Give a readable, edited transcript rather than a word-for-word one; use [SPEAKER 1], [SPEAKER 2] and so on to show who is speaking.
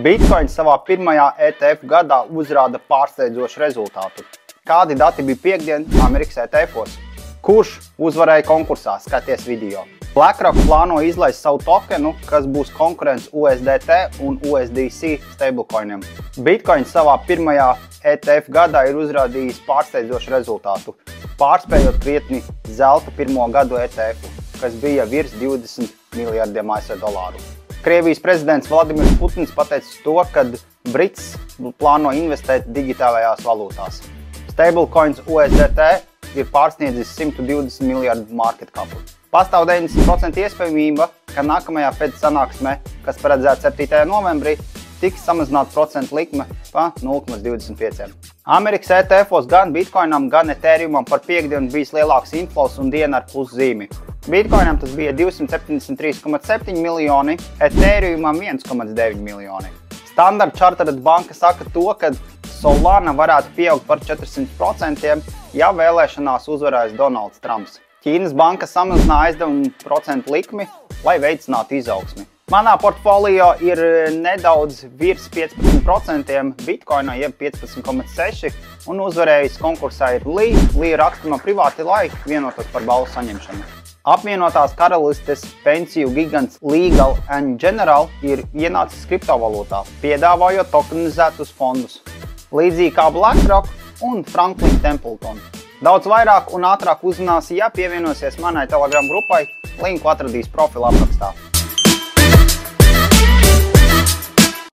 [SPEAKER 1] Bitcoin savā pirmajā ETF gadā uzrāda pārsteidzošu rezultātu. Kādi dati bija piekdien Amerikas ETF-os? Kurš uzvarēja konkursā? Skaties video. BlackRock plāno izlaist savu tokenu, kas būs konkurents USDT un USDC stablecoiniem. Bitcoin savā pirmajā ETF gadā ir uzrādījis pārsteidzošu rezultātu, pārspējot krietni zelta pirmo gadu ETF, kas bija virs 20 miljardiem ASV dolāru. Krievijas prezidents Vladimirs Putins pateicis to, ka Brits plāno investēt digitālajās valūtās. Stablecoins USDT ir pārsniedzis 120 miljardu market capu. Pastāv 90% iespējamība, ka nākamajā Fed sanāksmē, kas paredzēta 7. novembrī, tiks samazināta procentu likme pa 0,25. Amerikas ETF-os gan Bitcoinam, gan Ethereumam par piekdienu bijis lielāks inflows un diena ar pluszīmi. Bitcoinam tas bija 273,7 miljoni, Ethereumam 1,9 miljoni. Standard Chartered banka saka to, ka Solana varētu pieaugt par 400%, ja vēlēšanās uzvarēs Donalds Trumps. Ķīnas banka samazināja aizdevumu procentu likmi, lai veicinātu izaugsmi. Manā portfolio ir nedaudz virs 15%, Bitcoinā jeb 15,6% un uzvarējis konkursā ir Lee. Lee raksta man privāti, lai vienotos par balvu saņemšanu. Apvienotās karalistes pensiju gigants Legal & General ir ienācis kriptovalūtā, piedāvājot tokenizētus fondus, līdzīgi kā BlackRock un Franklin Templeton. Daudz vairāk un ātrāk uzzināsi, ja pievienosies manai Telegram grupai, linku atradīs profila aprakstā.